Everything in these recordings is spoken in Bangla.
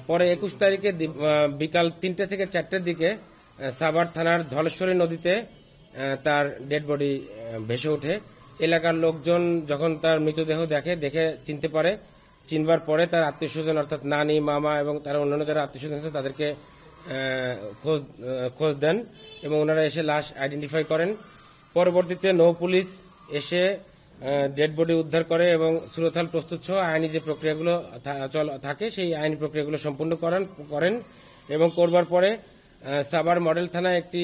পরে 21 তারিখে বিকাল 3টে থেকে 4টের দিকে সাভার থানার ধলেশ্বরী নদীতে তার ডেড বডি ভেসে ওঠে। এলাকার লোকজন যখন তার মৃতদেহ দেখে চিনতে পারে, চিনবার পরে তার আত্মীয় স্বজন অর্থাৎ নানি, মামা এবং তার অন্যান্য যারা আত্মীয় স্বজন আছে তাদেরকে খোঁজ দেন এবং ওনারা এসে লাশ আইডেন্টিফাই করেন। পরবর্তীতে নৌ পুলিশ এসে ডেড বডি উদ্ধার করে এবং সুরতাল প্রস্তুত সহ আইনি যে প্রক্রিয়াগুলো থাকে সেই আইনি প্রক্রিয়াগুলো সম্পূর্ণ করেন এবং করবার পরে সাভার মডেল থানায় একটি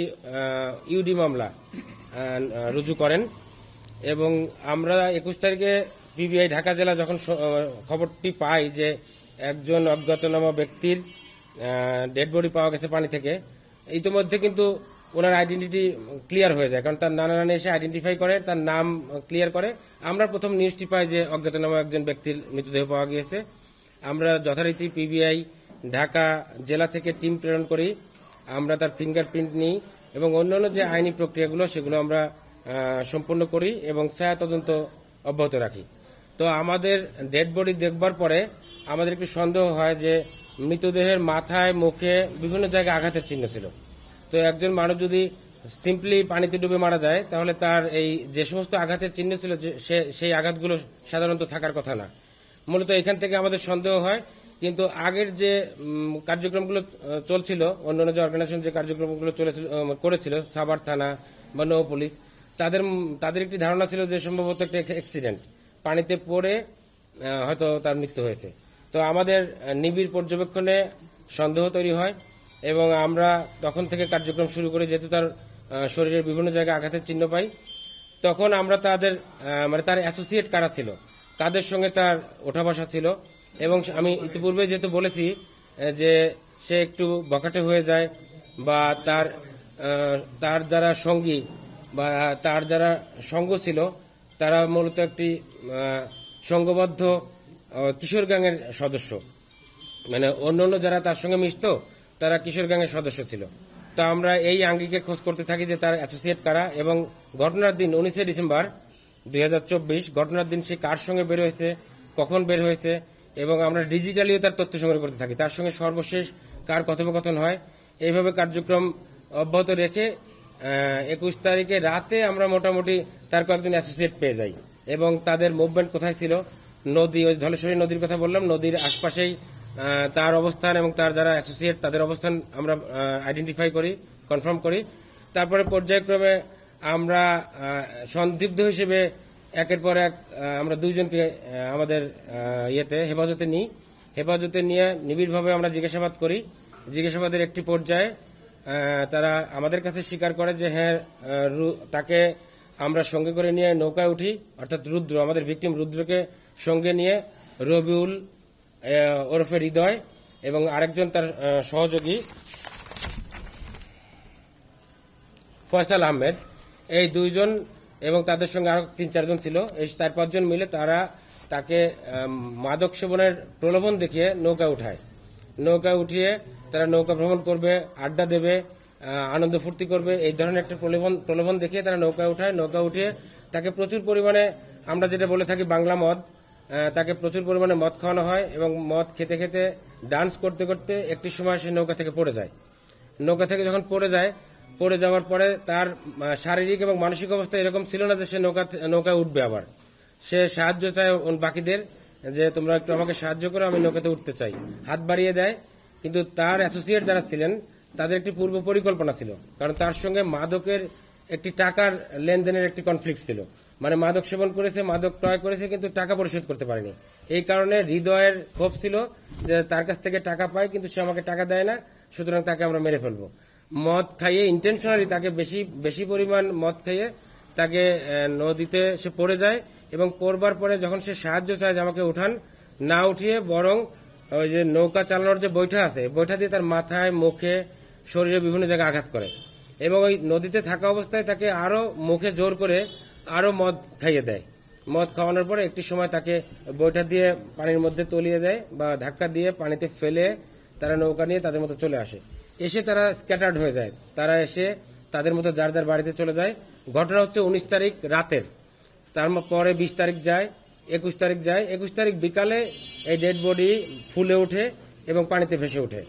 ইউডি মামলা রুজু করেন এবং আমরা 21 তারিখে পিবিআই ঢাকা জেলা যখন খবরটি পাই যে একজন অজ্ঞাতনামা ব্যক্তির ডেড বডি পাওয়া গেছে পানি থেকে, ইতিমধ্যে কিন্তু ওনার আইডেন্টিটি ক্লিয়ার হয়ে যায়, কারণ তার নানা নানি এসে আইডেন্টিফাই করে, তার নাম ক্লিয়ার করে। আমরা প্রথম নিউজটি পাই যে অজ্ঞাতনামা একজন ব্যক্তির মৃতদেহ পাওয়া গিয়েছে। আমরা যথারীতি পিবিআই ঢাকা জেলা থেকে টিম প্রেরণ করি, আমরা তার ফিঙ্গারপ্রিন্ট নিই এবং অন্যান্য যে আইনি প্রক্রিয়াগুলো সেগুলো আমরা সম্পূর্ণ করি এবং ছায়া তদন্ত অব্যাহত রাখি। তো আমাদের ডেড বডি দেখবার পরে আমাদের একটু সন্দেহ হয় যে মৃতদেহের মাথায়, মুখে বিভিন্ন জায়গায় আঘাতের চিহ্ন ছিল। তো একজন মানুষ যদি সিম্পলি পানিতে ডুবে মারা যায় তাহলে তার এই যে সমস্ত আঘাতের চিহ্ন ছিল সেই আঘাতগুলো সাধারণত থাকার কথা না। মূলত এখান থেকে আমাদের সন্দেহ হয়। কিন্তু আগের যে কার্যক্রমগুলো চলছিল, অন্যান্য যে অর্গানাইজেশন যে কার্যক্রমগুলো করেছিল সাভার থানা বা নৌ পুলিশ, তাদের একটি ধারণা ছিল যে সম্ভবত একটা অ্যাক্সিডেন্ট, পানিতে পড়ে হয়তো তার মৃত্যু হয়েছে। তো আমাদের নিবিড় পর্যবেক্ষণে সন্দেহ তৈরি হয় এবং আমরা তখন থেকে কার্যক্রম শুরু করি। যেহেতু তার শরীরের বিভিন্ন জায়গায় আঘাতের চিহ্ন পাই, তখন আমরা তার অ্যাসোসিয়েট কারা ছিল তাদের সঙ্গে তার ওঠা বসা ছিল এবং আমি ইতিপূর্বে যেহেতু বলেছি যে সে একটু বখাটে হয়ে যায় বা তার যারা সঙ্গী বা তার যারা সঙ্গ ছিল তারা মূলত একটি সংঘবদ্ধ কিশোর গ্যাংয়ের সদস্য, মানে অন্যান্য যারা তার সঙ্গে মিশত তারা কিশোর গ্যাংয়ের সদস্য ছিল। তো আমরা এই আঙ্গিকে খোঁজ করতে থাকি যে তার অ্যাসোসিয়েট কারা এবং ঘটনার দিন 19শে ডিসেম্বর 2024 ঘটনার দিন সে কার সঙ্গে বের হয়েছে, কখন বের হয়েছে এবং আমরা ডিজিটালিও তার তথ্য সংগ্রহ করতে থাকি, তার সঙ্গে সর্বশেষ কার কথোপকথন হয়। এইভাবে কার্যক্রম অব্যাহত রেখে 21 তারিখে রাতে আমরা মোটামুটি তার কয়েকজন অ্যাসোসিয়েট পেয়ে যাই এবং তাদের মুভমেন্ট কোথায় ছিল, নদী, ওই ধলেশ্বরী নদীর কথা বললাম, নদীর আশপাশেই তার অবস্থান এবং তার যারা অ্যাসোসিয়েট তাদের অবস্থান আমরা আইডেন্টিফাই করি, কনফার্ম করি। তারপরে পর্যায়ক্রমে আমরা সন্দিগ্ধ হিসেবে একের পর এক আমরা দুইজনকে আমাদের হেফাজতে নিই। হেফাজতে নিয়ে নিবিড়ভাবে আমরা জিজ্ঞাসাবাদ করি। জিজ্ঞাসাবাদের একটি পর্যায়ে তারা আমাদের কাছে স্বীকার করে যে হ্যাঁ, তাকে আমরা সঙ্গে করে নিয়ে নৌকায় উঠি, অর্থাৎ রুদ্র, আমাদের ভিকটিম রুদ্রকে সঙ্গে নিয়ে রবিউল ওরফে হৃদয় এবং আরেকজন তার সহযোগী ফয়সাল আহমেদ, এই দুইজন এবং তাদের সঙ্গে আরো 3-4 জন ছিল, এই 4-5 জন মিলে তাকে মাদক সেবনের প্রলোভন দেখিয়ে নৌকা উঠায়। নৌকা উঠিয়ে তারা নৌকা ভ্রমণ করবে, আড্ডা দেবে, আনন্দ ফুর্তি করবে, এই ধরনের একটা প্রলোভন দেখিয়ে তারা নৌকা উঠায়। নৌকা উঠিয়ে তাকে প্রচুর পরিমাণে, আমরা যেটা বলে থাকি বাংলা মদ, তাকে প্রচুর পরিমাণে মদ খাওয়ানো হয় এবং মদ খেতে খেতে ডান্স করতে করতে একটি সময় সে নৌকা থেকে পড়ে যায়। নৌকা থেকে যখন পড়ে যাওয়ার পরে তার শারীরিক এবং মানসিক অবস্থা এরকম ছিল না যে সে নৌকায় উঠবে। আবার সে সাহায্য চায় বাকিদের, যে তোমরা একটু আমাকে সাহায্য করো, আমি নৌকাতে উঠতে চাই, হাত বাড়িয়ে দেয়। কিন্তু তার অ্যাসোসিয়েট যারা ছিলেন তাদের একটি পূর্ব পরিকল্পনা ছিল, কারণ তার সঙ্গে মাদকের একটি টাকার লেনদেনের একটি কনফ্লিক্ট ছিল, মানে মাদক সেবন করেছে, মাদক ক্রয় করেছে কিন্তু টাকা পরিশোধ করতে পারেনি। এই কারণে হৃদয়ের ক্ষোভ ছিল যে তার কাছ থেকে টাকা পায় কিন্তু সে আমাকে টাকা দেয় না, সুতরাং তাকে আমরা মেরে ফেলবো। মদ খাইয়ে ইন্টেনশনালি তাকে বেশি পরিমাণ মদ খাইয়ে তাকে নদীতে সে পড়ে যায় এবং পড়বার পরে যখন সে সাহায্য চায় যে আমাকে উঠান, না উঠিয়ে বরং ওই যে নৌকা চালানোর যে বৈঠা আছে, বৈঠা দিয়ে তার মাথায়, মুখে, শরীরে বিভিন্ন জায়গায় আঘাত করে এবং ওই নদীতে থাকা অবস্থায় তাকে আরো মুখে জোর করে আরো মদ খাইয়ে দেয়। মদ খাওয়ানোর পরে একটি সময় তাকে বৈঠা দিয়ে পানির মধ্যে তলিয়ে দেয় বা ধাক্কা দিয়ে পানিতে ফেলে তারা নৌকা নিয়ে তাদের মতো চলে আসে। এসে তারা স্ক্যাটার্ড হয়ে যায়, তারা এসে তাদের মতো যার যার বাড়িতে চলে যায়। ঘটনা হচ্ছে 19 তারিখ রাতের, তার পরে 20 তারিখ যায়, 21 তারিখ যায়। 21 তারিখ বিকালে এই ডেড বডি ফুলে ওঠে এবং পানিতে ভেসে ওঠে।